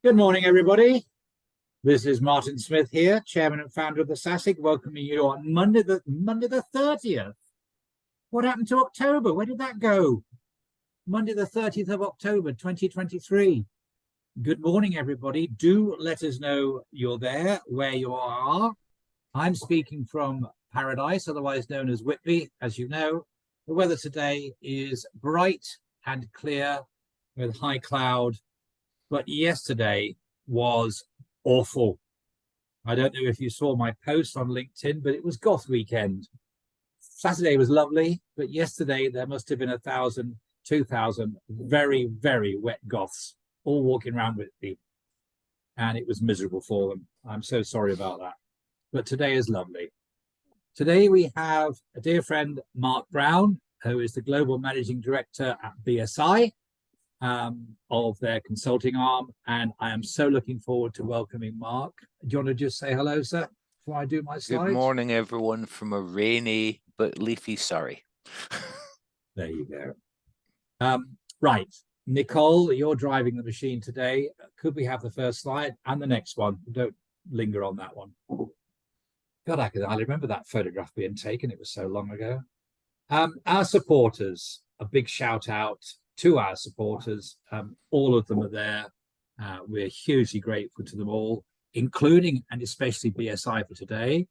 Good morning, everybody. This is Martin Smith here, Chairman and Founder of the SASIG, welcoming you on Monday the 30th. What happened to October? Where did that go? Monday the 30th of October, 2023. Good morning, everybody. Do let us know you're there, where you are. I'm speaking from Paradise, otherwise known as Whitby. As you know, the weather today is bright and clear with high cloud, but yesterday was awful. I don't know if you saw my post on LinkedIn, but it was goth weekend. Saturday was lovely, but yesterday there must have been 1,000, 2,000 very, very wet goths all walking around with me. And it was miserable for them. I'm so sorry about that. But today is lovely. Today we have a dear friend, Mark Brown, who is the Global Managing Director at BSI, of their consulting arm, and I am so looking forward to welcoming Mark. Do you want to just say hello, sir, before I do my slides? Good morning, everyone, from a rainy but leafy Surrey. There you go. Right, Nicole, you're driving the machine today. Could we have the first slide and the next one? Don't linger on that one. God, I remember that photograph being taken. It was so long ago. Our supporters, a big shout out to our supporters. All of them are there. We're hugely grateful to them all, including and especially BSI for today.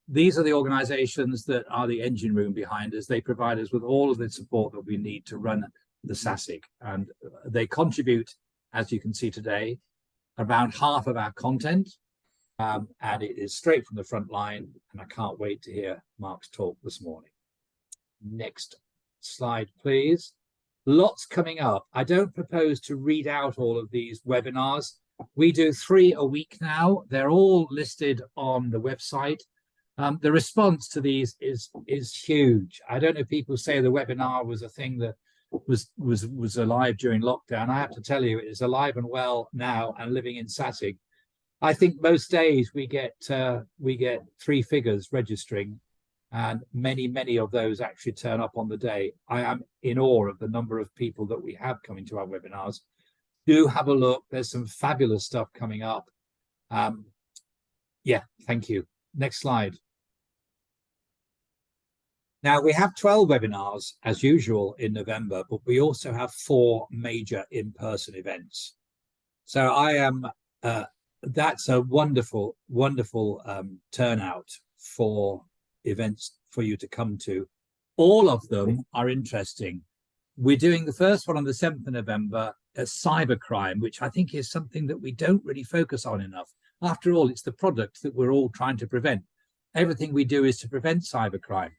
These are the organizations that are the engine room behind us. They provide us with all of the support that we need to run the SASIG, and they contribute, as you can see today, around half of our content, and it is straight from the front line, and I can't wait to hear Mark's talk this morning. Next slide, please. Lots coming up. I don't propose to read out all of these webinars. We do 3 a week now. They're all listed on the website. The response to these is huge. I don't know if people say the webinar was a thing that was alive during lockdown. I have to tell you, it is alive and well now and living in SASIG. I think most days we get 3 figures registering, and many of those actually turn up on the day. I am in awe of the number of people that we have coming to our webinars. Do have a look. There's some fabulous stuff coming up. Yeah, thank you. Next slide. Now, we have 12 webinars as usual in November, but we also have 4 major in-person events. So I am, that's a wonderful turnout for events for you to come to. All of them are interesting. We're doing the first one on the 7th of November, cybercrime, which I think is something that we don't really focus on enough. After all, it's the product that we're all trying to prevent. Everything we do is to prevent cybercrime.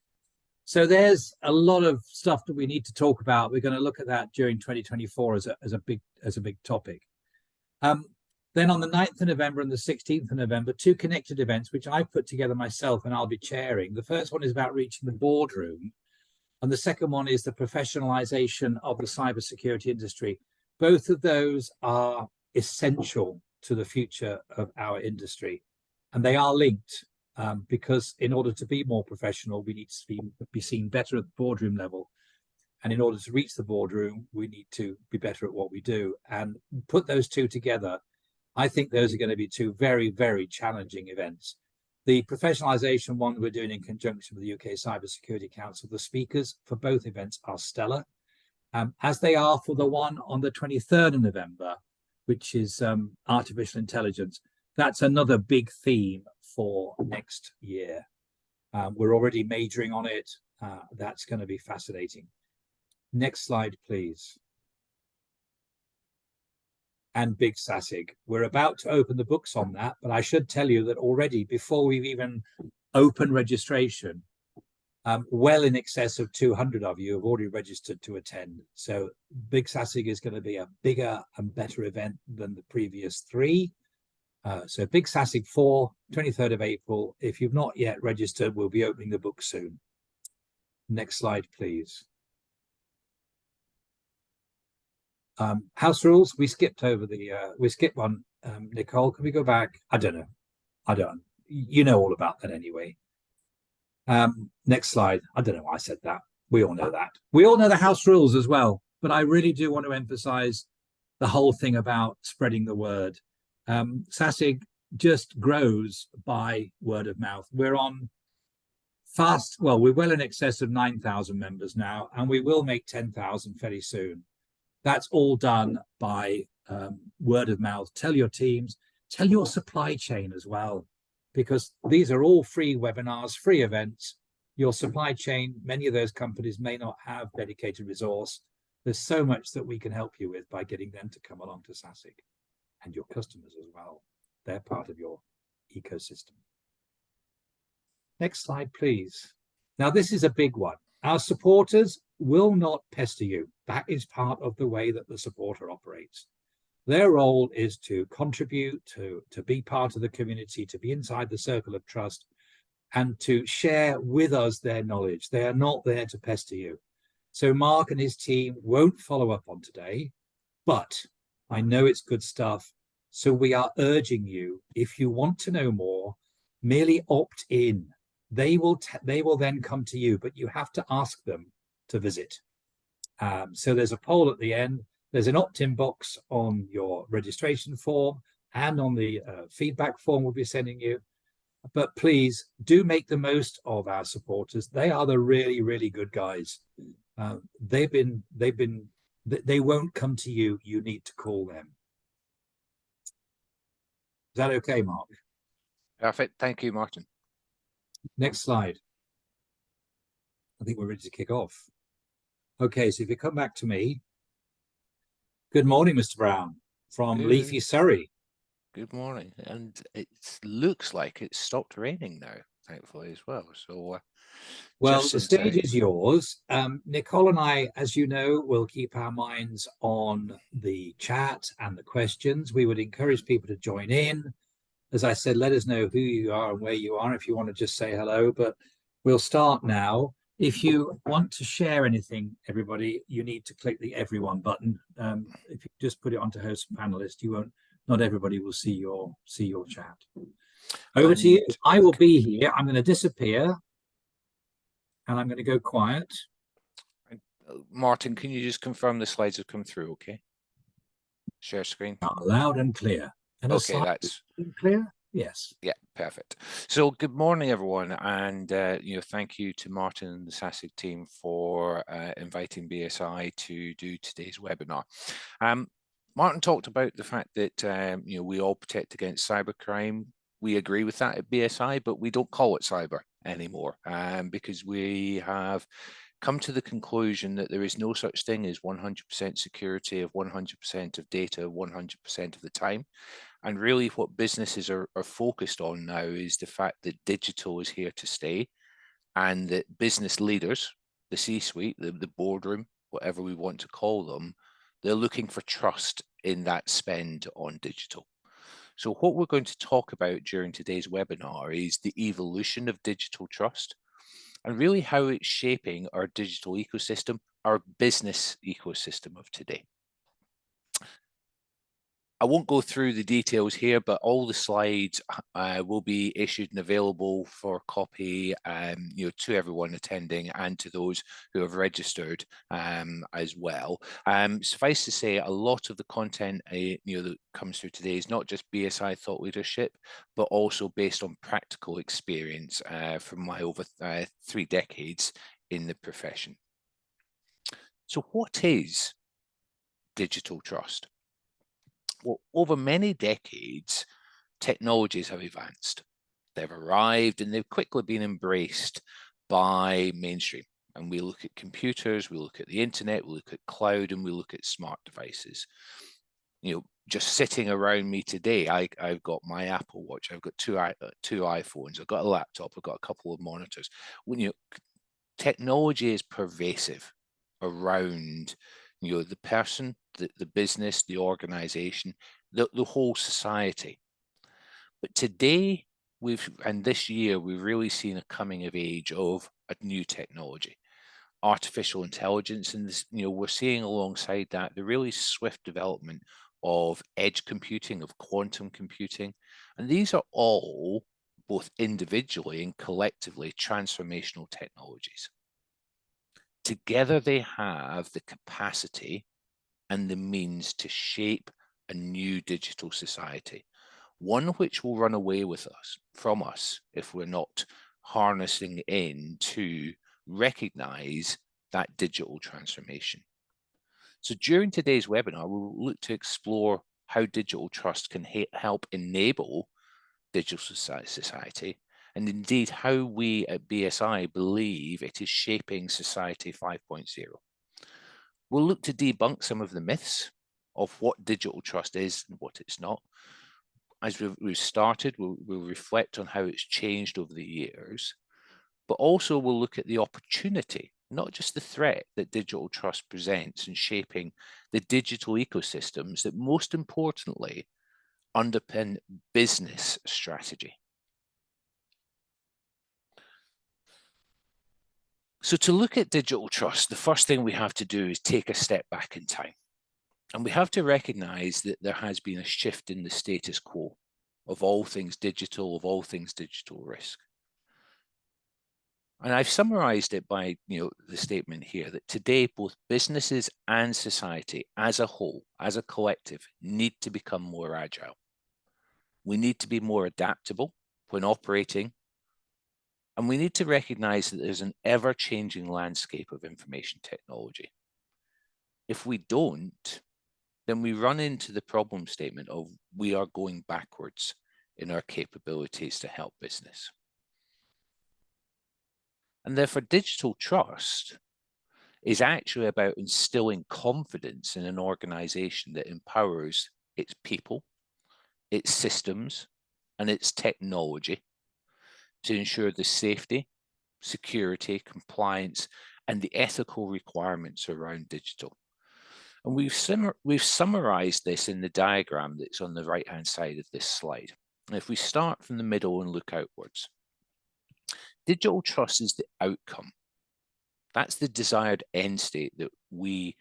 So there's a lot of stuff that we need to talk about. We're going to look at that during 2024 as a big topic. Then on the 9th of November and the 16th of November, 2 connected events, which I've put together myself and I'll be chairing. The first one is about reaching the boardroom, and the second one is the professionalization of the cybersecurity industry. Both of those are essential to the future of our industry, and they are linked, because in order to be more professional, we need to be seen better at the boardroom level. And in order to reach the boardroom, we need to be better at what we do. And put those 2 together, I think those are going to be 2 very, very challenging events. The professionalization one we're doing in conjunction with the UK Cybersecurity Council. The speakers for both events are stellar, as they are for the one on the 23rd of November, which is artificial intelligence. That's another big theme for next year. We're already majoring on it. That's going to be fascinating. Next slide, please. And Big SASIG. We're about to open the books on that, but I should tell you that already, before we've even opened registration, well in excess of 200 of you have already registered to attend. So Big SASIG is going to be a bigger and better event than the previous 3. So Big SASIG 4, 23rd of April. If you've not yet registered, we'll be opening the book soon. Next slide, please. House rules, we skipped over we skipped one. Nicole, can we go back? I don't know. You know all about that anyway. Next slide. I don't know why I said that. We all know that. We all know the house rules as well, but I really do want to emphasize the whole thing about spreading the word. SASIG just grows by word of mouth. We're on we're well in excess of 9,000 members now, and we will make 10,000 very soon. That's all done by word of mouth. Tell your teams, tell your supply chain as well, because these are all free webinars, free events. Your supply chain, many of those companies may not have dedicated resource. There's so much that we can help you with by getting them to come along to SASIG, and your customers as well. They're part of your ecosystem. Next slide, please. Now, this is a big one. Our supporters will not pester you. That is part of the way that the supporter operates. Their role is to contribute, to be part of the community, to be inside the circle of trust, and to share with us their knowledge. They are not there to pester you. So Mark and his team won't follow up on today, but I know it's good stuff. So we are urging you, if you want to know more, merely opt in. They will then come to you, but you have to ask them to visit. So there's a poll at the end. There's an opt-in box on your registration form and on the feedback form we'll be sending you. But please do make the most of our supporters. They are the really, really good guys. They won't come to you. You need to call them. Is that okay, Mark? Perfect. Thank you, Martin. Next slide. I think we're ready to kick off. Okay, so if you come back to me. Good morning, Mr. Brown, from leafy Surrey. Good morning. And it looks like it's stopped raining now, thankfully, as well. So, well, the stage is yours. Nicole and I, as you know, will keep our minds on the chat and the questions. We would encourage people to join in. As I said, let us know who you are and where you are if you want to just say hello. But we'll start now. If you want to share anything, everybody, you need to click the everyone button. If you just put it onto host and panelist, you won't. Not everybody will see your chat. Over to you. I will be here. I'm going to disappear, and I'm going to go quiet. Martin, can you just confirm the slides have come through? Okay. Share screen. Loud and clear. And okay, that's clear. Yes. Yeah, perfect. So good morning, everyone, and thank you to Martin and the SASIG team for inviting BSI to do today's webinar. Martin talked about the fact that we all protect against cybercrime. We agree with that at BSI, but we don't call it cyber anymore because we have come to the conclusion that there is no such thing as 100% security of 100% of data 100% of the time. And really what businesses are focused on now is the fact that digital is here to stay, and that business leaders, the C-suite, the boardroom, whatever we want to call them, they're looking for trust in that spend on digital. So what we're going to talk about during today's webinar is the evolution of digital trust and really how it's shaping our digital ecosystem, our business ecosystem of today. I won't go through the details here, but all the slides will be issued and available for copy, to everyone attending and to those who have registered as well. Suffice to say, a lot of the content that comes through today is not just BSI thought leadership, but also based on practical experience from my over 3 decades in the profession. So, what is digital trust? Well, over many decades, technologies have advanced. They've arrived and they've quickly been embraced by mainstream. And we look at computers, we look at the internet, we look at cloud, and we look at smart devices. Just sitting around me today, I've got my Apple Watch, I've got two iPhones, I've got a laptop, I've got a couple of monitors. Technology is pervasive around the person, the business, the organization, the whole society. But today, and this year, we've really seen a coming of age of a new technology, artificial intelligence, and this, we're seeing alongside that the really swift development of edge computing, of quantum computing, and these are all, both individually and collectively, transformational technologies. Together, they have the capacity and the means to shape a new digital society, one which will run away from us if we're not harnessing in to recognize that digital transformation. So during today's webinar, we'll look to explore how digital trust can help enable digital society, and indeed how we at BSI believe it is shaping Society 5.0. We'll look to debunk some of the myths of what digital trust is and what it's not. As we've started, we'll reflect on how it's changed over the years, but also we'll look at the opportunity, not just the threat that digital trust presents in shaping the digital ecosystems that most importantly underpin business strategy. So to look at digital trust, the first thing we have to do is take a step back in time. And we have to recognize that there has been a shift in the status quo of all things digital risk. And I've summarized it by the statement here that today both businesses and society as a whole, as a collective, need to become more agile. We need to be more adaptable when operating, and we need to recognize that there's an ever-changing landscape of information technology. If we don't, then we run into the problem statement of we are going backwards in our capabilities to help business. And therefore, digital trust is actually about instilling confidence in an organization that empowers its people, its systems, and its technology to ensure the safety, security, compliance, and the ethical requirements around digital. And we've summarized this in the diagram that's on the right-hand side of this slide. And if we start from the middle and look outwards, digital trust is the outcome. That's the desired end state that we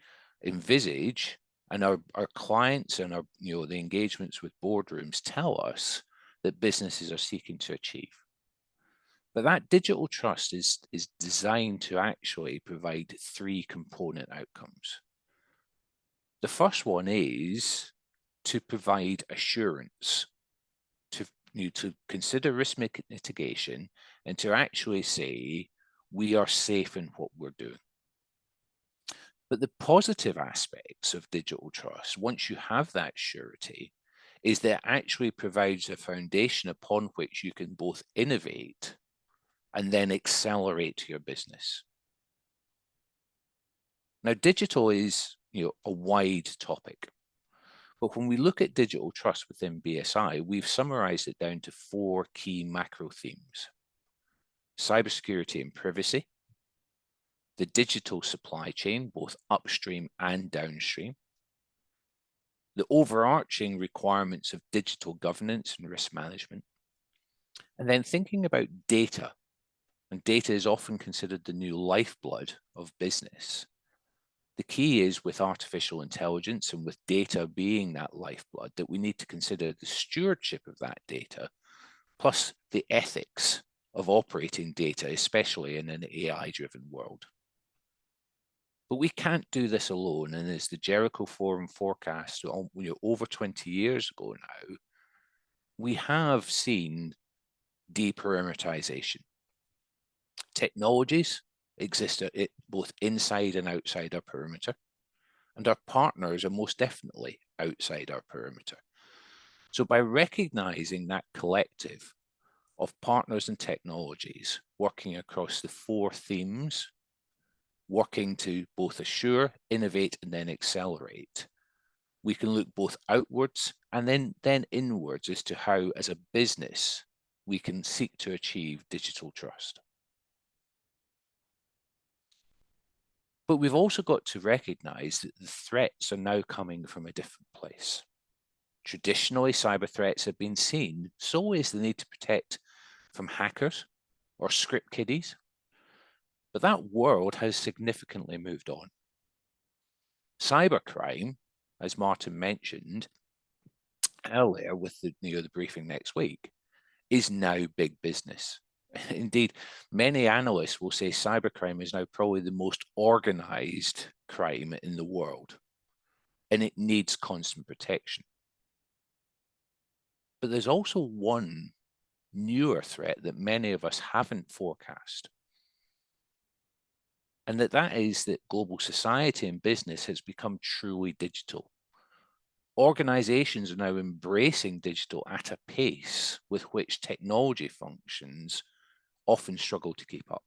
envisage, and our clients and our the engagements with boardrooms tell us that businesses are seeking to achieve. But that digital trust is designed to actually provide three component outcomes. The first one is to provide assurance, to consider risk mitigation, and to actually say we are safe in what we're doing. But the positive aspects of digital trust, once you have that surety, is that it actually provides a foundation upon which you can both innovate and then accelerate your business. Now, digital is a wide topic, but when we look at digital trust within BSI, we've summarized it down to four key macro themes: cybersecurity and privacy, the digital supply chain, both upstream and downstream, the overarching requirements of digital governance and risk management, and then thinking about data. And data is often considered the new lifeblood of business. The key is with artificial intelligence and with data being that lifeblood that we need to consider the stewardship of that data, plus the ethics of operating data, especially in an AI-driven world. But we can't do this alone. And as the Jericho Forum forecast over 20 years ago now, we have seen deperimeterization. Technologies exist both inside and outside our perimeter, and our partners are most definitely outside our perimeter. So by recognizing that collective of partners and technologies working across the four themes, working to both assure, innovate, and then accelerate, we can look both outwards and then inwards as to how, as a business, we can seek to achieve digital trust. But we've also got to recognize that the threats are now coming from a different place. Traditionally, cyber threats have been seen solely as the need to protect from hackers or script kiddies, but that world has significantly moved on. Cybercrime, as Martin mentioned earlier with the briefing next week, is now big business. Indeed, many analysts will say cybercrime is now probably the most organized crime in the world. and it needs constant protection. But there's also one newer threat that many of us haven't forecast. And that is that global society and business has become truly digital. Organizations are now embracing digital at a pace with which technology functions often struggle to keep up.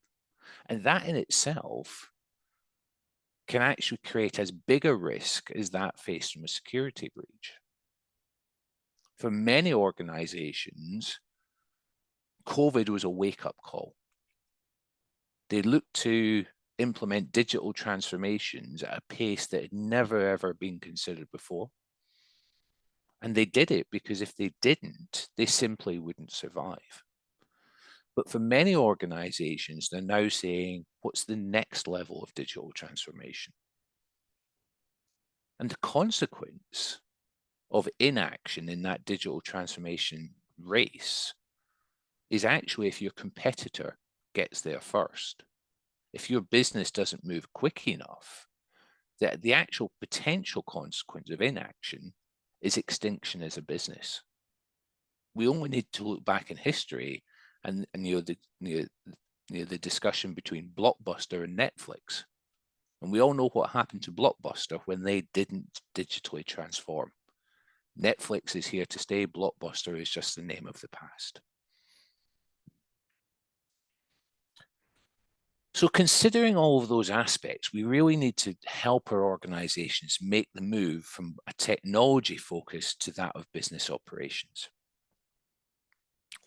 And that in itself can actually create as big a risk as that faced from a security breach. For many organizations, COVID was a wake-up call. They looked to implement digital transformations at a pace that had never ever been considered before. And they did it because if they didn't, they simply wouldn't survive. But for many organizations, they're now saying, what's the next level of digital transformation? And the consequence of inaction in that digital transformation race is actually if your competitor gets there first. If your business doesn't move quick enough, that the actual potential consequence of inaction is extinction as a business. We only need to look back in history and the discussion between Blockbuster and Netflix. And we all know what happened to Blockbuster when they didn't digitally transform. Netflix is here to stay. Blockbuster is just the name of the past. So considering all of those aspects, we really need to help our organizations make the move from a technology focus to that of business operations.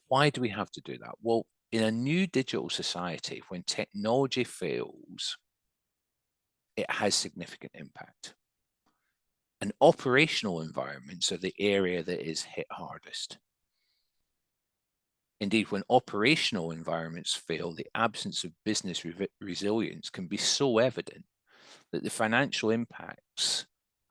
Why do we have to do that? Well, in a new digital society, when technology fails, it has significant impact. And operational environments are the area that is hit hardest. Indeed, when operational environments fail, the absence of business resilience can be so evident that the financial impacts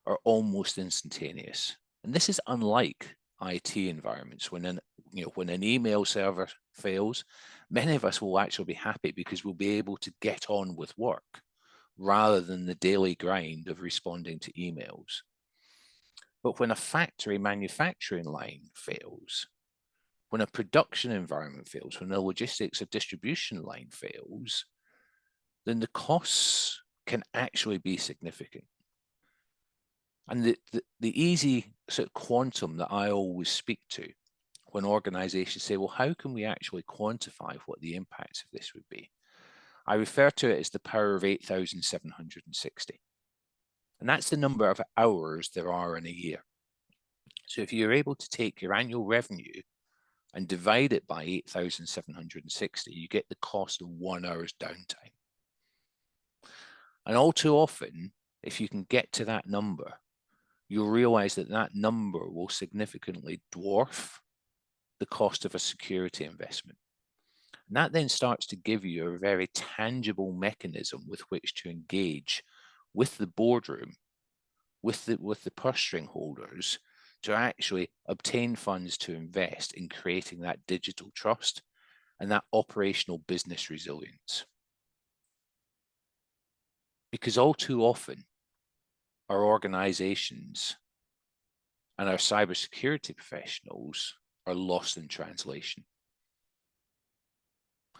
are almost instantaneous. And this is unlike IT environments. When an email server fails, many of us will actually be happy because we'll be able to get on with work rather than the daily grind of responding to emails. But when a factory manufacturing line fails, when a production environment fails, when a logistics or distribution line fails, then the costs can actually be significant. And the easy sort of quantum that I always speak to when organizations say, well, how can we actually quantify what the impacts of this would be? I refer to it as the power of 8,760. And that's the number of hours there are in a year. So if you're able to take your annual revenue and divide it by 8,760, you get the cost of 1 hour's downtime. And all too often, if you can get to that number, you'll realize that that number will significantly dwarf the cost of a security investment. And that then starts to give you a very tangible mechanism with which to engage with the boardroom, with the purse string holders, to actually obtain funds to invest in creating that digital trust and that operational business resilience. Because all too often, our organizations and our cybersecurity professionals are lost in translation.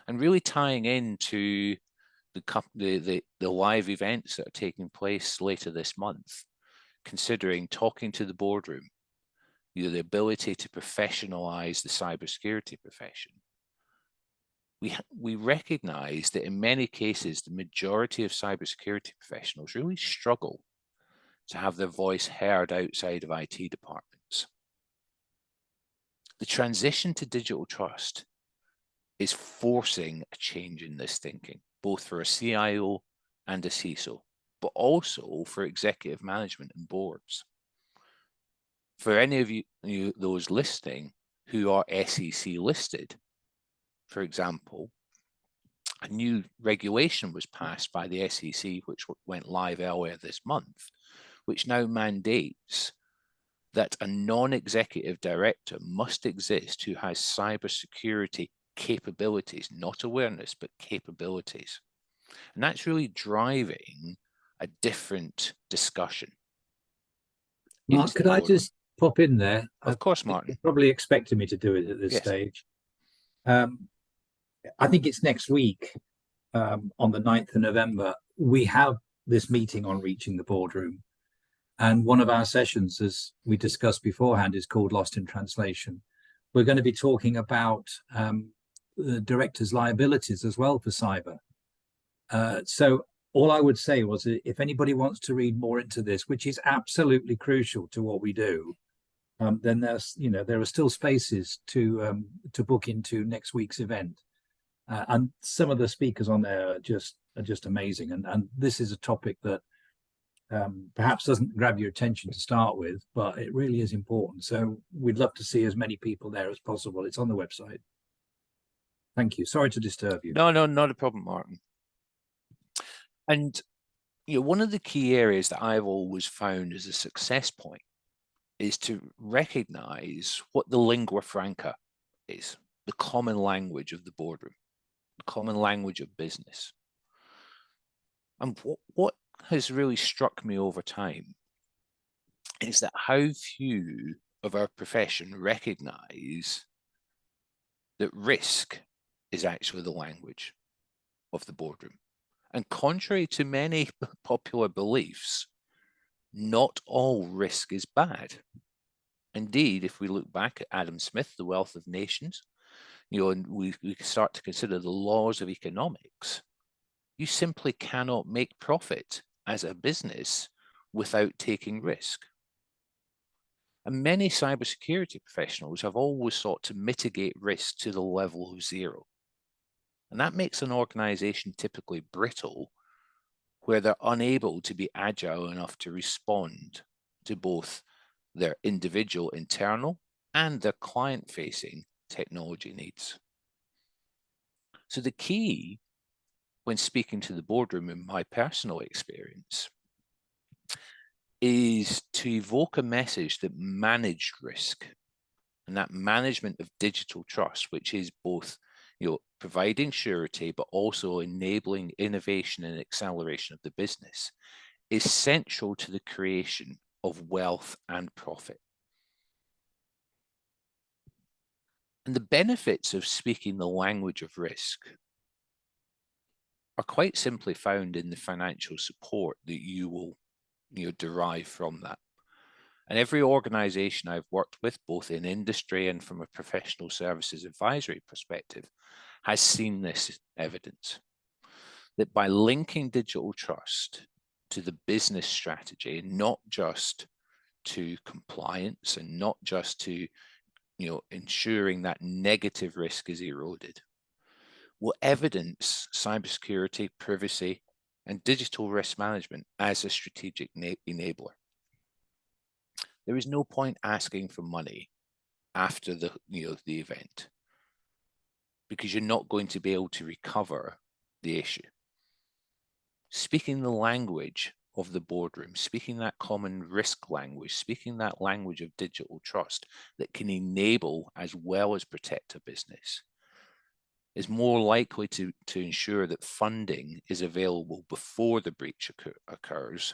And really tying into the live events that are taking place later this month, considering talking to the boardroom, the ability to professionalize the cybersecurity profession, we recognize that in many cases, the majority of cybersecurity professionals really struggle to have their voice heard outside of IT departments. The transition to digital trust is forcing a change in this thinking, both for a CIO and a CISO, but also for executive management and boards. For any of you those listening who are SEC listed, for example, a new regulation was passed by the SEC, which went live earlier this month, which now mandates that a non-executive director must exist who has cybersecurity capabilities, not awareness, but capabilities. And that's really driving a different discussion. Mark, could I just pop in there? Of course, Martin. You're probably expecting me to do it at this stage. I think it's next week, on the 9th of November, we have this meeting on reaching the boardroom. And one of our sessions, as we discussed beforehand, is called Lost in Translation. We're going to be talking about the director's liabilities as well for cyber. So all I would say was, if anybody wants to read more into this, which is absolutely crucial to what we do, then there are still spaces to book into next week's event. And some of the speakers on there are just amazing. And this is a topic that perhaps doesn't grab your attention to start with, but it really is important. So we'd love to see as many people there as possible. It's on the website. Thank you. Sorry to disturb you. No, not a problem, Martin. And one of the key areas that I've always found as a success point is to recognize what the lingua franca is, the common language of the boardroom, the common language of business. And what has really struck me over time is that how few of our profession recognize that risk is actually the language of the boardroom. And contrary to many popular beliefs, not all risk is bad. Indeed, if we look back at Adam Smith, The Wealth of Nations, and we start to consider the laws of economics, you simply cannot make profit as a business without taking risk. And many cybersecurity professionals have always sought to mitigate risk to the level of zero. And that makes an organization typically brittle, where they're unable to be agile enough to respond to both their individual internal and their client-facing technology needs. So the key when speaking to the boardroom, in my personal experience, is to evoke a message that managed risk, and that management of digital trust, which is both providing surety, but also enabling innovation and acceleration of the business, is central to the creation of wealth and profit. And the benefits of speaking the language of risk are quite simply found in the financial support that you will derive from that. And every organization I've worked with, both in industry and from a professional services advisory perspective, has seen this evidence, that by linking digital trust to the business strategy, and not just to compliance, and not just to ensuring that negative risk is eroded, will evidence cybersecurity, privacy, and digital risk management as a strategic enabler. There is no point asking for money after the event, because you're not going to be able to recover the issue. Speaking the language of the boardroom, speaking that common risk language, speaking that language of digital trust that can enable as well as protect a business, is more likely to ensure that funding is available before the breach occurs,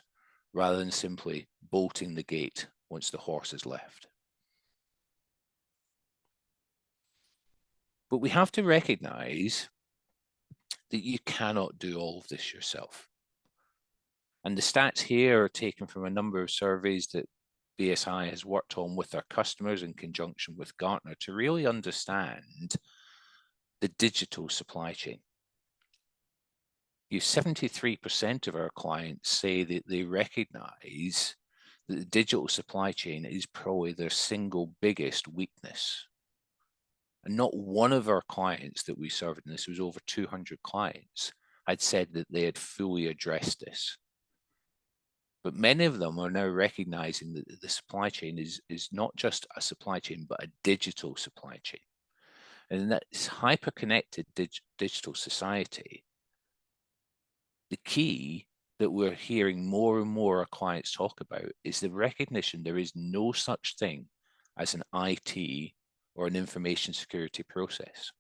rather than simply bolting the gate once the horse is left. But we have to recognize that you cannot do all of this yourself. And the stats here are taken from a number of surveys that BSI has worked on with our customers in conjunction with Gartner to really understand the digital supply chain. 73% of our clients say that they recognize that the digital supply chain is probably their single biggest weakness. And not one of our clients that we served, and this was over 200 clients, had said that they had fully addressed this. But many of them are now recognizing that the supply chain is not just a supply chain, but a digital supply chain. And in that hyper-connected digital society, the key that we're hearing more and more our clients talk about is the recognition there is no such thing as an IT or an information security process.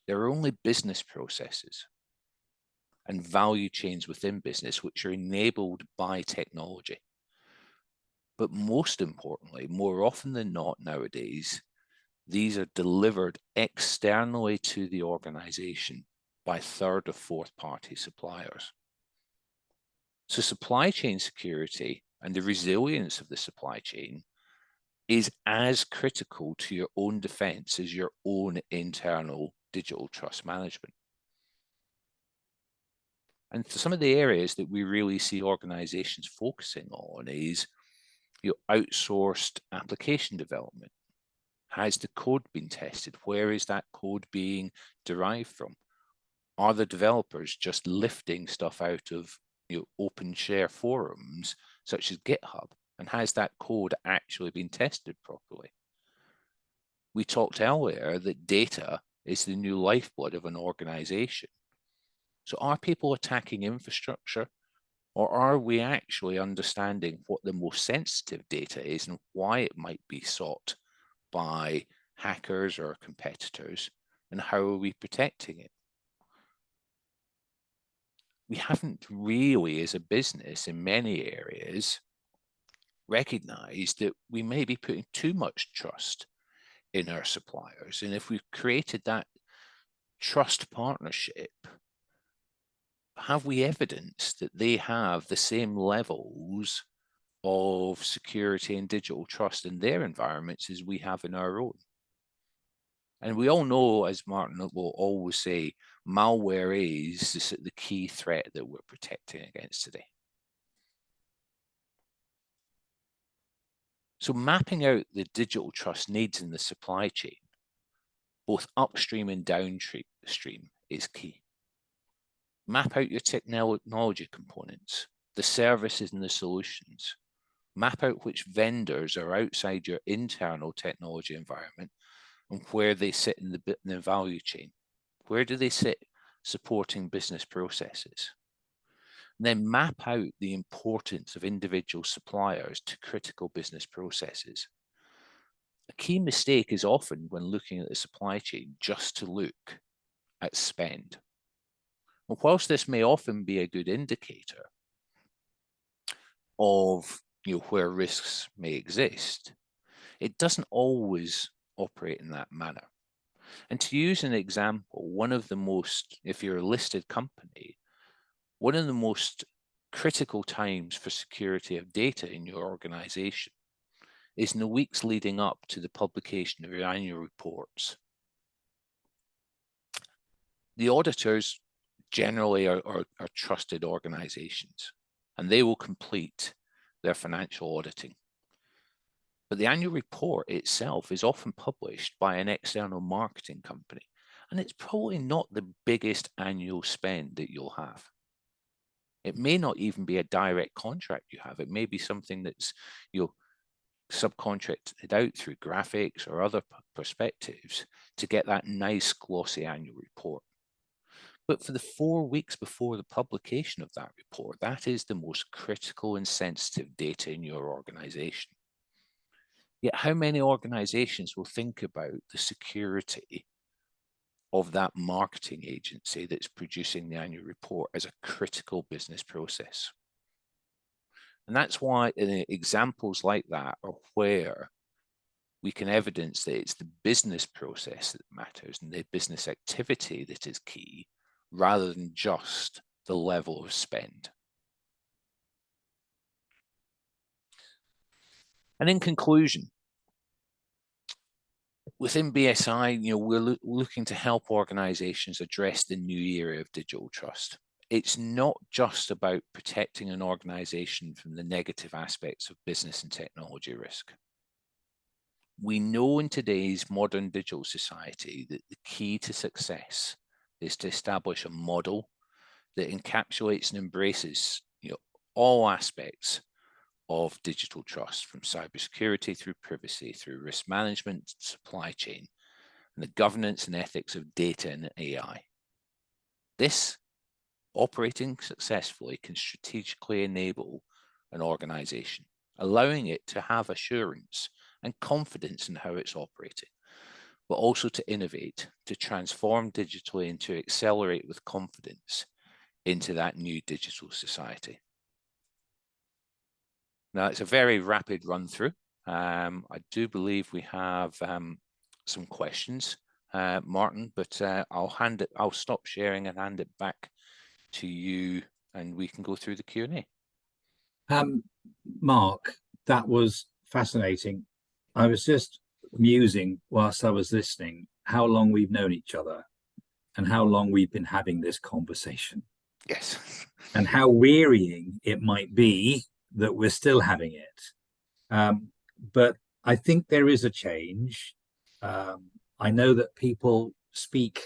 There are only business processes and value chains within business which are enabled by technology. But most importantly, more often than not nowadays, these are delivered externally to the organization by third or fourth party suppliers. So supply chain security and the resilience of the supply chain is as critical to your own defense as your own internal digital trust management. And for some of the areas that we really see organizations focusing on is your outsourced application development. Has the code been tested? Where is that code being derived from? Are the developers just lifting stuff out of open share forums such as GitHub? And has that code actually been tested properly? We talked earlier that data is the new lifeblood of an organization. So are people attacking infrastructure, or are we actually understanding what the most sensitive data is and why it might be sought by hackers or competitors, and how are we protecting it? We haven't really, as a business in many areas, recognized that we may be putting too much trust in our suppliers. And if we've created that trust partnership, have we evidenced that they have the same levels of security and digital trust in their environments as we have in our own? And we all know, as Martin will always say, malware is the key threat that we're protecting against today. So mapping out the digital trust needs in the supply chain, both upstream and downstream, is key. Map out your technology components, the services and the solutions. Map out which vendors are outside your internal technology environment and where they sit in the value chain. Where do they sit supporting business processes? And then map out the importance of individual suppliers to critical business processes. A key mistake is often when looking at the supply chain just to look at spend. And whilst this may often be a good indicator of where risks may exist, it doesn't always operate in that manner. And to use an example, one of the most, if you're a listed company, one of the most critical times for security of data in your organization is in the weeks leading up to the publication of your annual reports. The auditors generally are trusted organizations, and they will complete their financial auditing. But the annual report itself is often published by an external marketing company, and it's probably not the biggest annual spend that you'll have. It may not even be a direct contract you have. It may be something that's subcontracted out through graphics or other perspectives to get that nice glossy annual report. But for the 4 weeks before the publication of that report, that is the most critical and sensitive data in your organization. Yet how many organizations will think about the security of that marketing agency that's producing the annual report as a critical business process? And that's why examples like that are where we can evidence that it's the business process that matters and the business activity that is key, rather than just the level of spend. And in conclusion, within BSI, we're looking to help organizations address the new era of digital trust. It's not just about protecting an organization from the negative aspects of business and technology risk. We know in today's modern digital society that the key to success is to establish a model that encapsulates and embraces all aspects of digital trust, from cybersecurity through privacy, through risk management, supply chain, and the governance and ethics of data and AI. This, operating successfully, can strategically enable an organization, allowing it to have assurance and confidence in how it's operating, but also to innovate, to transform digitally and to accelerate with confidence into that new digital society. Now, it's a very rapid run through. I do believe we have some questions, Martin, but I'll stop sharing and hand it back to you, and we can go through the Q&A. Mark, that was fascinating. I was just musing whilst I was listening how long we've known each other and how long we've been having this conversation. Yes. And how wearying it might be that we're still having it. But I think there is a change. I know that people speak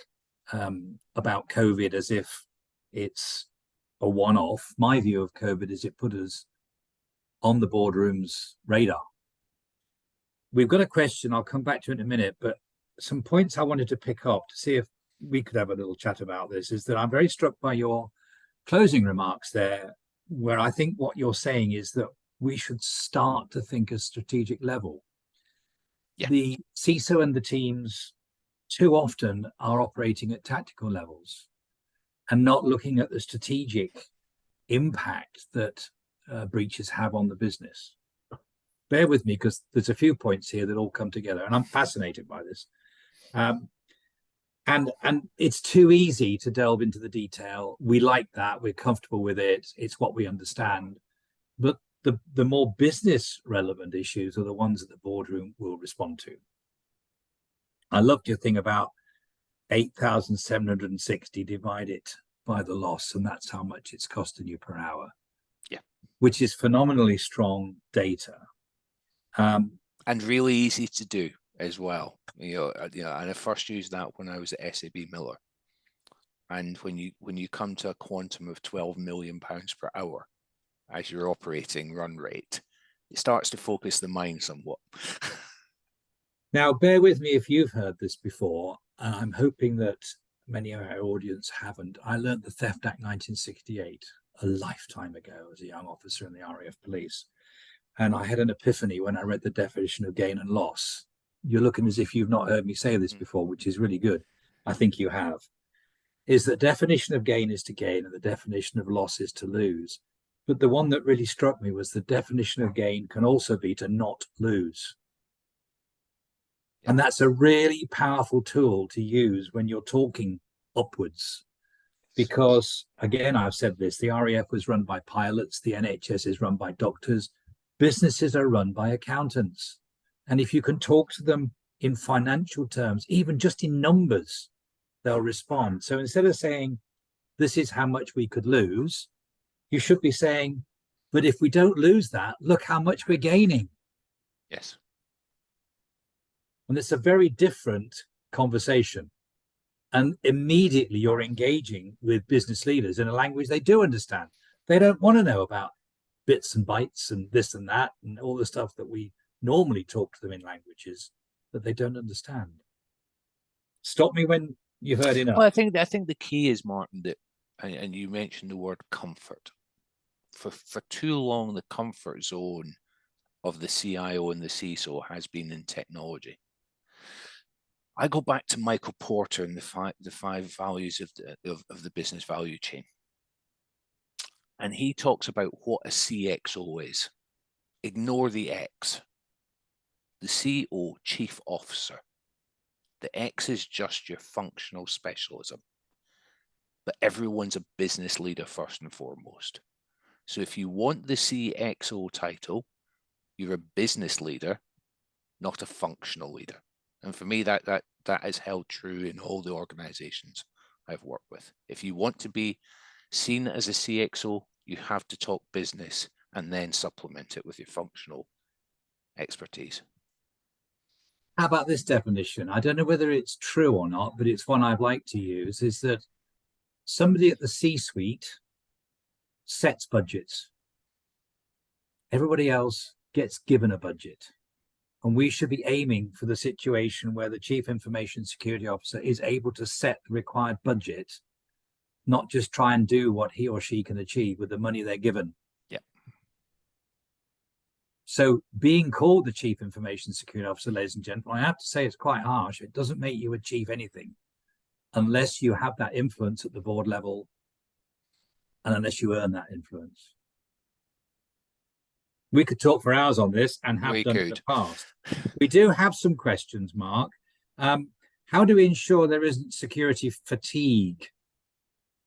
about COVID as if it's a one-off. My view of COVID is it put us on the boardroom's radar. We've got a question, I'll come back to it in a minute, but some points I wanted to pick up to see if we could have a little chat about this is that I'm very struck by your closing remarks there, where I think what you're saying is that we should start to think at strategic level. Yeah. The CISO and the teams too often are operating at tactical levels and not looking at the strategic impact that breaches have on the business. Bear with me because there's a few points here that all come together, and I'm fascinated by this. And it's too easy to delve into the detail. We like that. We're comfortable with it. It's what we understand. But the more business relevant issues are the ones that the boardroom will respond to. I loved your thing about 8,760 divided by the loss, and that's how much it's costing you per hour. Yeah. Which is phenomenally strong data. And really easy to do as well. And I first used that when I was at SAB Miller. And when you come to a quantum of £12 million per hour as your operating run rate, it starts to focus the mind somewhat. Now, bear with me if you've heard this before. I'm hoping that many of our audience haven't. I learned the Theft Act 1968 a lifetime ago as a young officer in the RAF police. And I had an epiphany when I read the definition of gain and loss. You're looking as if you've not heard me say this before, which is really good. I think you have. Is the definition of gain is to gain and the definition of loss is to lose. But the one that really struck me was the definition of gain can also be to not lose. And that's a really powerful tool to use when you're talking upwards. Because, again, I've said this, the RAF was run by pilots, the NHS is run by doctors, businesses are run by accountants. And if you can talk to them in financial terms, even just in numbers, they'll respond. So instead of saying, this is how much we could lose, you should be saying, but if we don't lose that, look how much we're gaining. Yes. And it's a very different conversation. And immediately you're engaging with business leaders in a language they do understand. They don't want to know about bits and bytes and this and that and all the stuff that we normally talk to them in languages that they don't understand. Stop me when you've heard enough. Well, I think the key is, Martin, that, and you mentioned the word comfort. For too long, the comfort zone of the CIO and the CISO has been in technology. I go back to Michael Porter and the five values of the business value chain. And he talks about what a CXO is. Ignore the X. The CO, chief officer. The X is just your functional specialism. But everyone's a business leader first and foremost. So if you want the CXO title, you're a business leader, not a functional leader. And for me, that is held true in all the organizations I've worked with. If you want to be seen as a CXO, you have to talk business and then supplement it with your functional expertise. How about this definition? I don't know whether it's true or not, but it's one I'd like to use, is that somebody at the C-suite sets budgets. Everybody else gets given a budget. And we should be aiming for the situation where the Chief Information Security Officer is able to set the required budget, not just try and do what he or she can achieve with the money they're given. Yeah. So being called the Chief Information Security Officer, ladies and gentlemen, I have to say it's quite harsh. It doesn't make you achieve anything unless you have that influence at the board level and unless you earn that influence. We could talk for hours on this and have We done in could. the past. We do have some questions, Mark. How do we ensure there isn't security fatigue,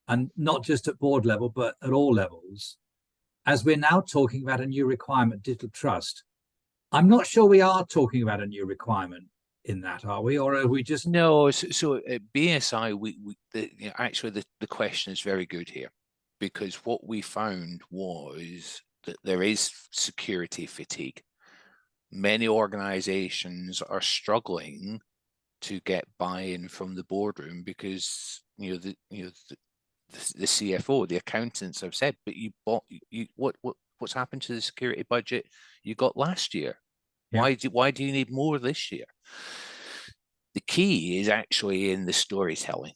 and not just at board level, but at all levels, as we're now talking about a new requirement, digital trust? I'm not sure we are talking about a new requirement in that, are we? Or are we just... No, so at BSI, actually the question is very good here, because what we found was that there is security fatigue. Many organizations are struggling to get buy-in from the boardroom because the CFO, the accountants have said, but what's happened to the security budget you got last year? Yeah. Why do you need more this year? The key is actually in the storytelling,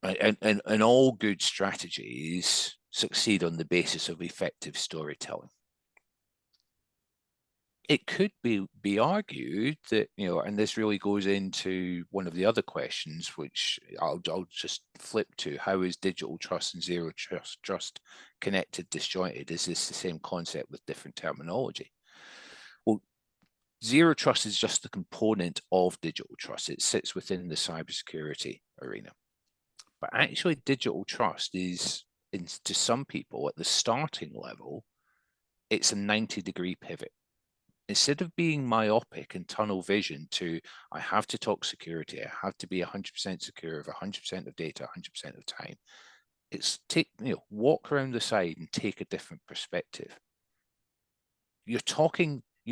right? And all good strategies succeed on the basis of effective storytelling. It could be argued that, and this really goes into one of the other questions, which I'll just flip to: how is digital trust and zero trust connected, disjointed? Is this the same concept with different terminology? Well, zero trust is just a component of digital trust. It sits within the cybersecurity arena. But actually, digital trust is, to some people, at the starting level, it's a 90-degree pivot. Instead of being myopic and tunnel vision to, I have to talk security, I have to be 100% secure of 100% of data, 100% of time, it's walk around the side and take a different perspective. You're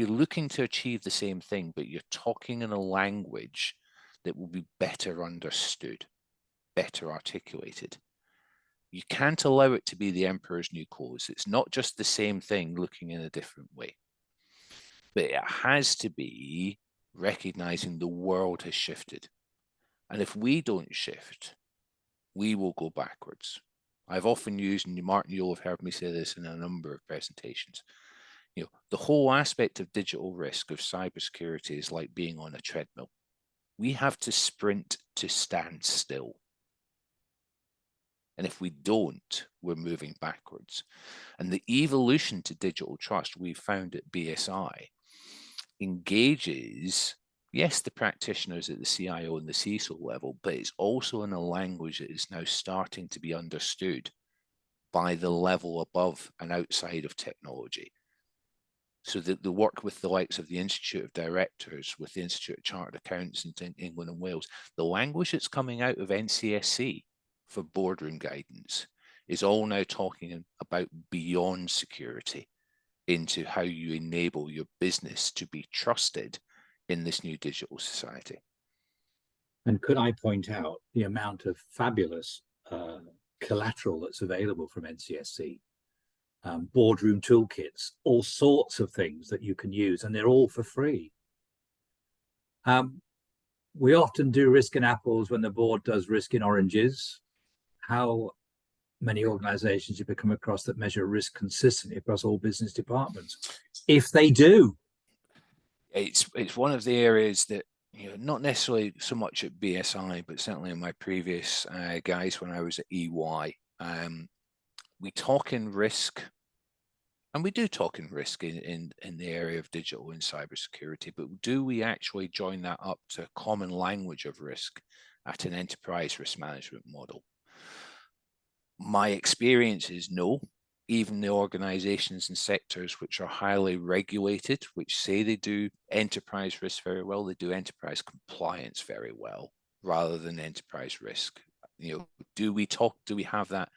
looking to achieve the same thing, but you're talking in a language that will be better understood, better articulated. You can't allow it to be the emperor's new clothes. It's not just the same thing looking in a different way. But it has to be recognizing the world has shifted. And if we don't shift, we will go backwards. I've often used, and Martin, you'll have heard me say this in a number of presentations, the whole aspect of digital risk, of cybersecurity, is like being on a treadmill. We have to sprint to stand still. And if we don't, we're moving backwards. And the evolution to digital trust we've found at BSI engages, yes, the practitioners at the CIO and the CISO level, but it's also in a language that is now starting to be understood by the level above and outside of technology. So that the work with the likes of the Institute of Directors, with the Institute of Chartered Accountants in England and Wales, the language that's coming out of NCSC for boardroom guidance is all now talking about beyond security, into how you enable your business to be trusted in this new digital society. And could I point out the amount of fabulous collateral that's available from NCSC? Boardroom toolkits, all sorts of things that you can use, and they're all for free. We often do risk in apples when the board does risk in oranges. How many organizations you come across that measure risk consistently across all business departments? If they do. It's one of the areas that, not necessarily so much at BSI, but certainly in my previous guys when I was at EY, we talk in risk, and we do talk in risk in the area of digital and cybersecurity, but do we actually join that up to a common language of risk at an enterprise risk management model? My experience is no. Even the organizations and sectors which are highly regulated, which say they do enterprise risk very well, they do enterprise compliance very well, rather than enterprise risk. Do we have that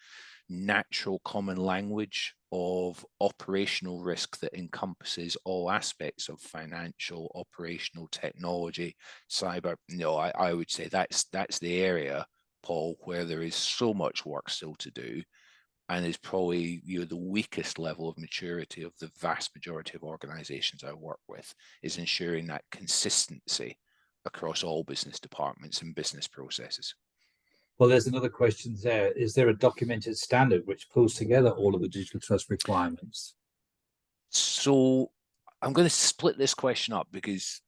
natural common language of operational risk that encompasses all aspects of financial, operational, technology, cyber? No, I would say that's the area, Paul, where there is so much work still to do, and is probably the weakest level of maturity of the vast majority of organizations I work with, is ensuring that consistency across all business departments and business processes. Well, there's another question there. Is there a documented standard which pulls together all of the digital trust requirements? So I'm going to split this question up, because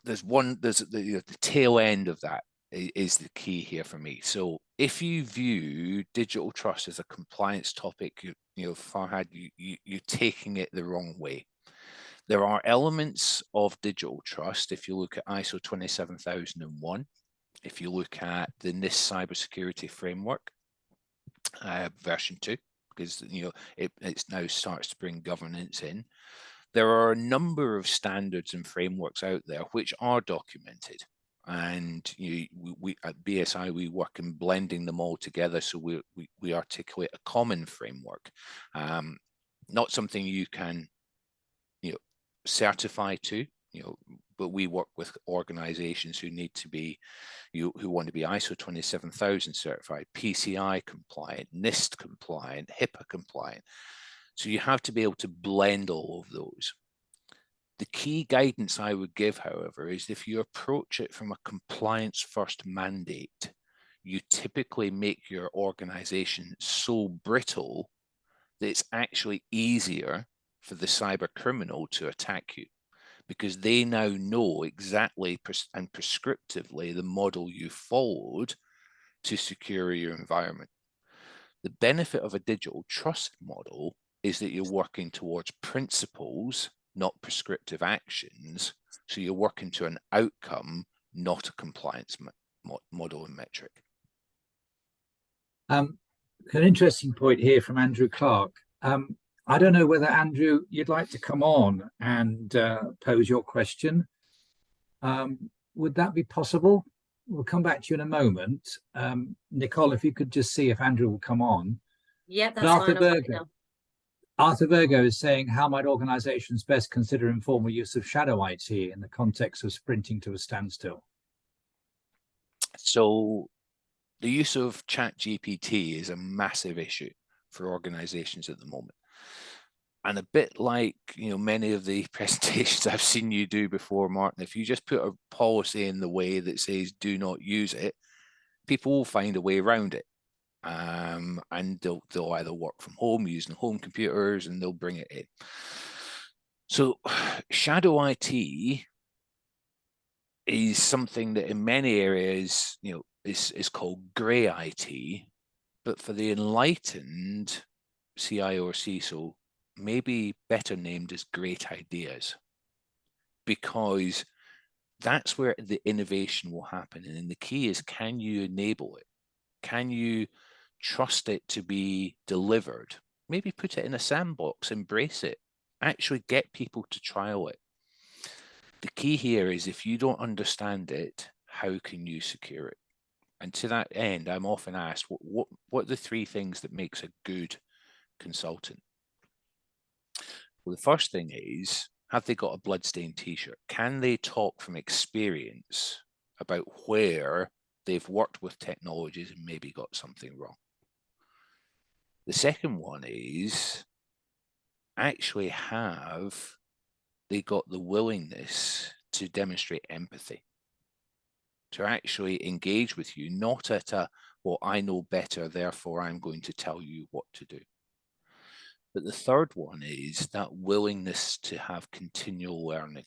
there's the tail end of that is the key here for me. So if you view digital trust as a compliance topic, Farhad, you're taking it the wrong way. There are elements of digital trust. If you look at ISO 27001, if you look at the NIST cybersecurity framework, version 2, because it now starts to bring governance in. There are a number of standards and frameworks out there which are documented, and we at BSI we work in blending them all together, so we articulate a common framework, not something you can certify to, but we work with organizations who need to be who want to be ISO 27000 certified, PCI compliant, NIST compliant, HIPAA compliant. So you have to be able to blend all of those. The key guidance I would give, however, is if you approach it from a compliance first mandate, you typically make your organization so brittle that it's actually easier for the cyber criminal to attack you, because they now know exactly and prescriptively the model you followed to secure your environment. The benefit of a digital trust model is that you're working towards principles, not prescriptive actions. So you're working to an outcome, not a compliance model and metric. An interesting point here from Andrew Clark. I don't know whether, Andrew, you'd like to come on and pose your question. Would that be possible? We'll come back to you in a moment. Nicole, if you could just see if Andrew will come on. Yeah, that's fine. Arthur Virgo is saying, how might organizations best consider informal use of shadow IT in the context of sprinting to a standstill? So the use of ChatGPT is a massive issue for organizations at the moment. And a bit like, many of the presentations I've seen you do before, Martin, if you just put a policy in the way that says do not use it, people will find a way around it. And they'll either work from home using home computers, and they'll bring it in. So shadow IT is something that in many areas, is called grey IT, but for the enlightened CIO or CISO, maybe better named as great ideas, because that's where the innovation will happen. And the key is, can you enable it? Can you trust it to be delivered? Maybe put it in a sandbox, embrace it, actually get people to trial it. The key here is, if you don't understand it, how can you secure it? And to that end, I'm often asked, what are the 3 things that makes a good consultant? Well, the first thing is, have they got a bloodstained t-shirt? Can they talk from experience about where they've worked with technologies and maybe got something wrong? The second one is, actually have they got the willingness to demonstrate empathy, to actually engage with you, not at a, well, I know better, therefore I'm going to tell you what to do. But the third one is that willingness to have continual learning.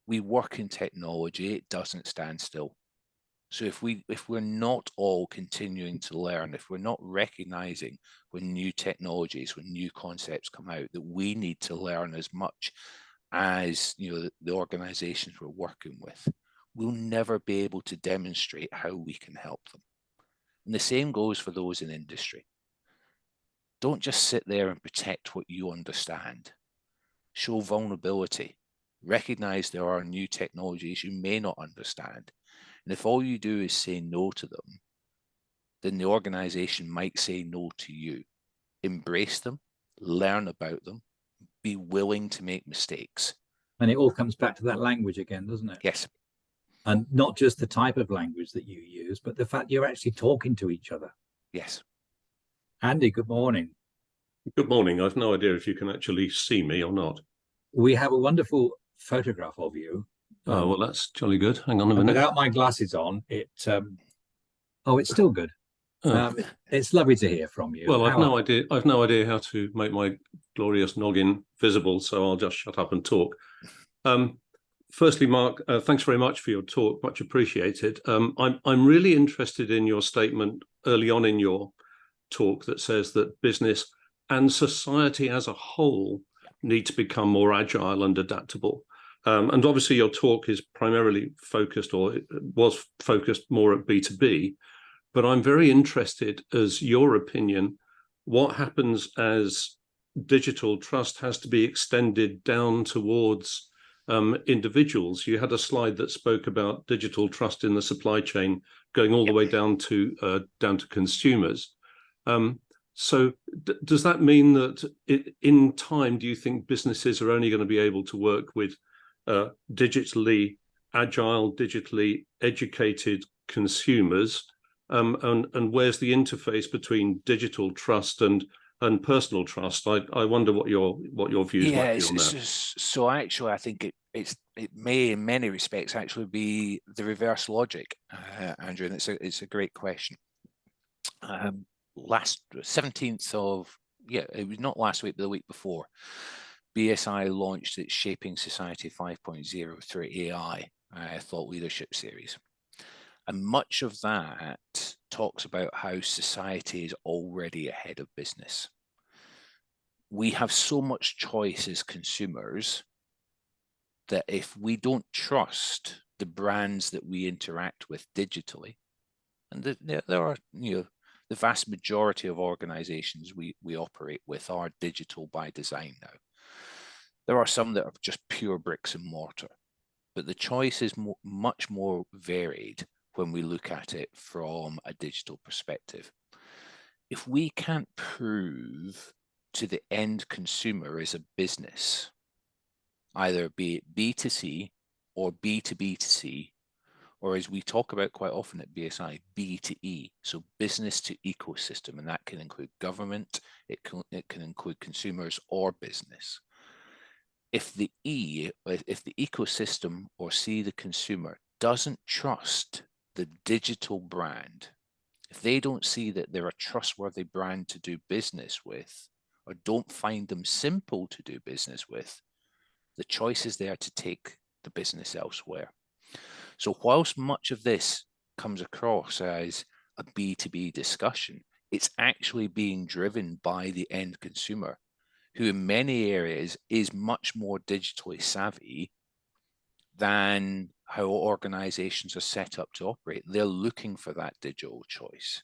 We work in technology, it doesn't stand still. So if we're not all continuing to learn, if we're not recognizing when new technologies, when new concepts come out, that we need to learn as much as the organizations we're working with, we'll never be able to demonstrate how we can help them. And the same goes for those in industry. Don't just sit there and protect what you understand. Show vulnerability. Recognize there are new technologies you may not understand. And if all you do is say no to them, then the organization might say no to you. Embrace them, learn about them, be willing to make mistakes. And it all comes back to that language again, doesn't it? Yes. And not just the type of language that you use, but the fact you're actually talking to each other. Yes. Andy, good morning. Good morning. I've no idea if you can actually see me or not. We have a wonderful photograph of you. Oh, well, that's jolly good. Hang on a minute. Without my glasses on, it's still good. Oh. It's lovely to hear from you. Well, I've no idea how to make my glorious noggin visible, so I'll just shut up and talk. Firstly, Mark, thanks very much for your talk. Much appreciated. I'm really interested in your statement early on in your talk that says that business and society as a whole need to become more agile and adaptable. And obviously your talk is primarily focused, or it was focused more at B2B, but I'm very interested as your opinion, what happens as digital trust has to be extended down towards individuals. You had a slide that spoke about digital trust in the supply chain going all the way down to consumers. So does that mean that in time, do you think businesses are only going to be able to work with digitally agile, digitally educated consumers? And where's the interface between digital trust and personal trust? I wonder what your views might be on that. So actually, I think it may in many respects actually be the reverse logic, Andrew, and it's a great question. Last 17th of, it was not last week, but the week before, BSI launched its Shaping Society 5.0 through AI thought leadership series. And much of that talks about how society is already ahead of business. We have so much choice as consumers that if we don't trust the brands that we interact with digitally, and there are, the vast majority of organizations we operate with are digital by design now. There are some that are just pure bricks and mortar, but the choice is much more varied when we look at it from a digital perspective. If we can't prove to the end consumer as a business, either be it B2C or B2B2C, or as we talk about quite often at BSI, B2E, so business to ecosystem, and that can include government, it can include consumers or business. If the ecosystem or the consumer doesn't trust the digital brand, if they don't see that they're a trustworthy brand to do business with, or don't find them simple to do business with, the choice is there to take the business elsewhere. So whilst much of this comes across as a B2B discussion, it's actually being driven by the end consumer, who in many areas is much more digitally savvy than how organizations are set up to operate. They're looking for that digital choice.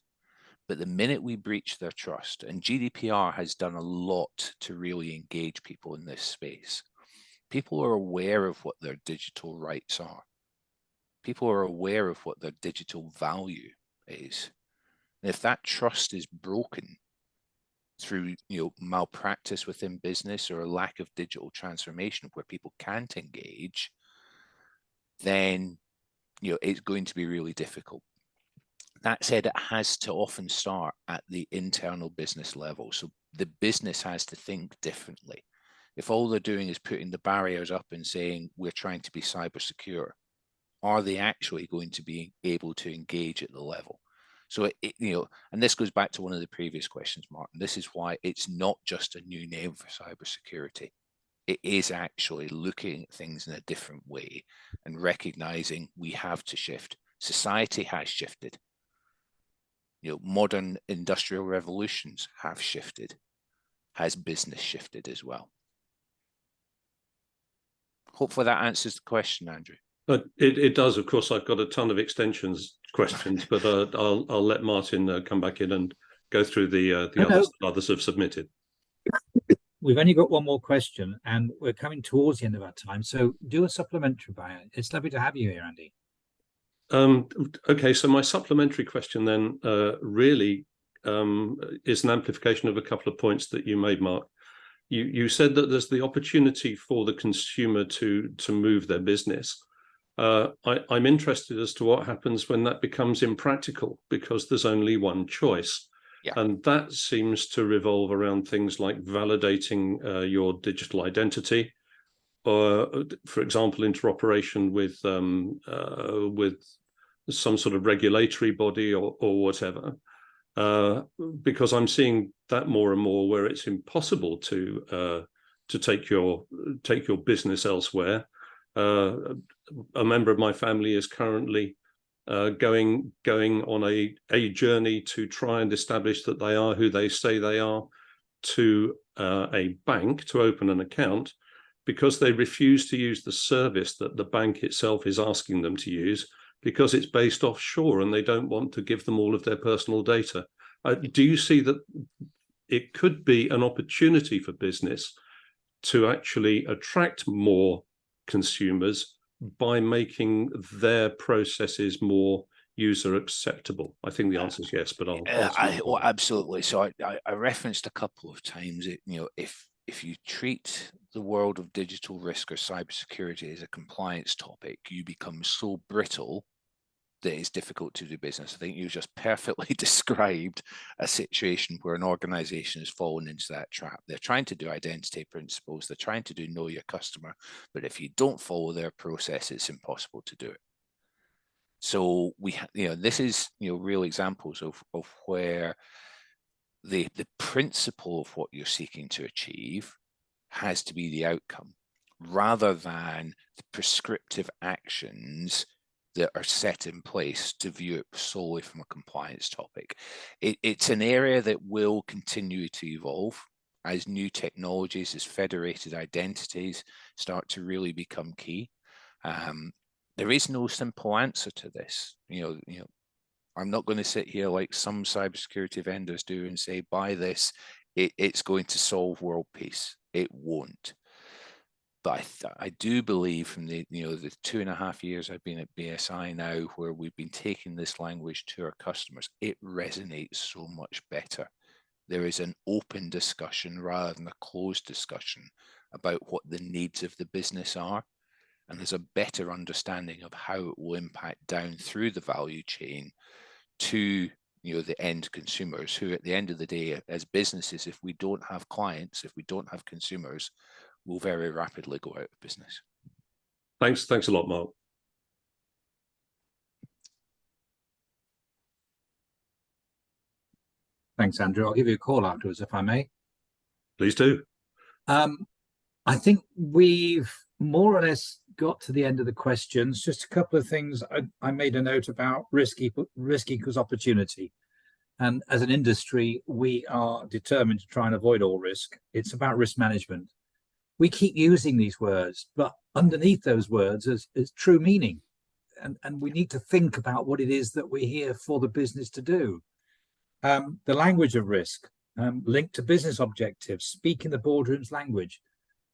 But the minute we breach their trust, and GDPR has done a lot to really engage people in this space, people are aware of what their digital rights are. People are aware of what their digital value is. And if that trust is broken through malpractice within business or a lack of digital transformation where people can't engage, then it's going to be really difficult. That said, it has to often start at the internal business level. So the business has to think differently. If all they're doing is putting the barriers up and saying, we're trying to be cyber secure, are they actually going to be able to engage at the level? So, and this goes back to one of the previous questions, Martin. This is why it's not just a new name for cybersecurity. It is actually looking at things in a different way and recognizing we have to shift. Society has shifted. Modern industrial revolutions have shifted. Has business shifted as well? Hopefully that answers the question, Andrew. It does. Of course, I've got a ton of extensions questions, but I'll let Martin come back in and go through the others have submitted. We've only got one more question, and we're coming towards the end of our time. So do a supplementary bio. It's lovely to have you here, Andy. Okay, so my supplementary question then really is an amplification of a couple of points that you made, Mark. You said that there's the opportunity for the consumer to move their business. I'm interested as to what happens when that becomes impractical because there's only one choice. Yeah. And that seems to revolve around things like validating your digital identity, or, for example, interoperation with some sort of regulatory body or whatever. Because I'm seeing that more and more where it's impossible to take your business elsewhere. A member of my family is currently going on a journey to try and establish that they are who they say they are, to a bank to open an account because they refuse to use the service that the bank itself is asking them to use because it's based offshore and they don't want to give them all of their personal data. Do you see that it could be an opportunity for business to actually attract more consumers by making their processes more user acceptable? I think the answer is yes, but well, absolutely. So I referenced a couple of times, if you treat the world of digital risk or cybersecurity as a compliance topic, you become so brittle that it's difficult to do business. I think you just perfectly described a situation where an organization has fallen into that trap. They're trying to do identity principles, they're trying to do know your customer, but if you don't follow their process, it's impossible to do it. So this is real examples of where the principle of what you're seeking to achieve has to be the outcome, rather than the prescriptive actions that are set in place to view it solely from a compliance topic. It's an area that will continue to evolve as new technologies, as federated identities start to really become key. There is no simple answer to this. I'm not going to sit here like some cybersecurity vendors do and say, buy this, it's going to solve world peace. It won't. But I do believe from the 2.5 years I've been at BSI now, where we've been taking this language to our customers, it resonates so much better. There is an open discussion rather than a closed discussion about what the needs of the business are. And there's a better understanding of how it will impact down through the value chain to the end consumers, who at the end of the day, as businesses, if we don't have clients, if we don't have consumers, will very rapidly go out of business. Thanks a lot, Mark. Thanks, Andrew. I'll give you a call afterwards if I may. Please do. I think we've more or less got to the end of the questions. Just a couple of things I made a note about. Risk equals opportunity. And as an industry, we are determined to try and avoid all risk. It's about risk management. We keep using these words, but underneath those words is true meaning. And we need to think about what it is that we're here for the business to do. The language of risk, linked to business objectives, speaking the boardroom's language.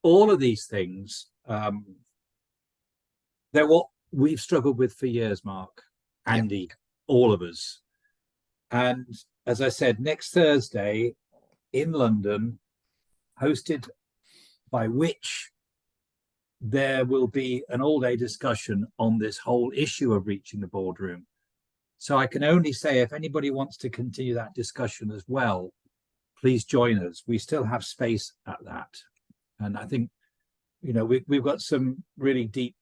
All of these things, they're what we've struggled with for years, Mark, Andy, all of us. And as I said, next Thursday in London, hosted by which there will be an all-day discussion on this whole issue of reaching the boardroom. So I can only say, if anybody wants to continue that discussion as well, please join us. We still have space at that. And I think, we've got some really deep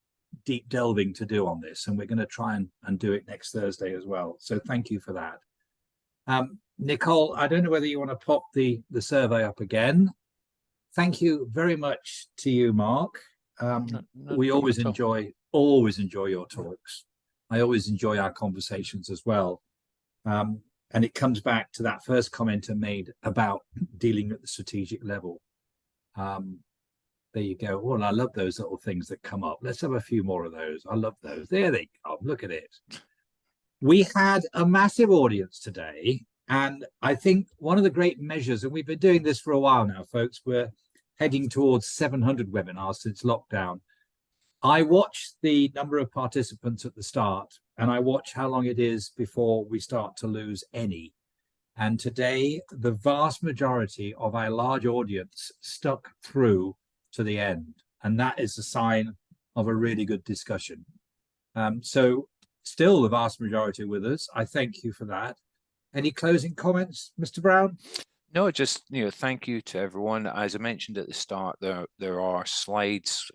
delving to do on this, and we're going to try and do it next Thursday as well. So thank you for that. Nicole, I don't know whether you want to pop the survey up again. Thank you very much to you, Mark. We always enjoy your talks. I always enjoy our conversations as well. And it comes back to that first comment I made about dealing at the strategic level. There you go. Well, I love those little things that come up. Let's have a few more of those. I love those. There they come. Look at it. We had a massive audience today. And I think one of the great measures, and we've been doing this for a while now, folks, we're heading towards 700 webinars since lockdown. I watch the number of participants at the start, and I watch how long it is before we start to lose any. And today, the vast majority of our large audience stuck through to the end. And that is a sign of a really good discussion. So still the vast majority with us. I thank you for that. Any closing comments, Mr. Brown? No, just thank you to everyone. As I mentioned at the start, there are slides.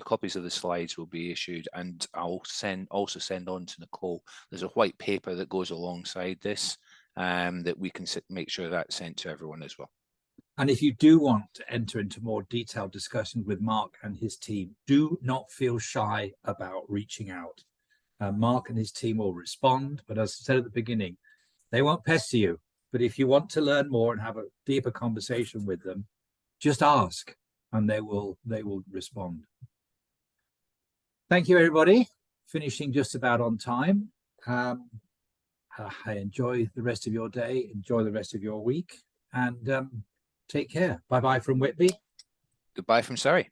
Copies of the slides will be issued, and I'll also send on to Nicole. There's a white paper that goes alongside this, that we can make sure that's sent to everyone as well. And if you do want to enter into more detailed discussions with Mark and his team, do not feel shy about reaching out. Mark and his team will respond, but as I said at the beginning, they won't pester you. But if you want to learn more and have a deeper conversation with them, just ask and they will respond. Thank you, everybody. Finishing just about on time. Enjoy the rest of your day, enjoy the rest of your week, and take care. Bye-bye from Whitby. Goodbye from Surrey.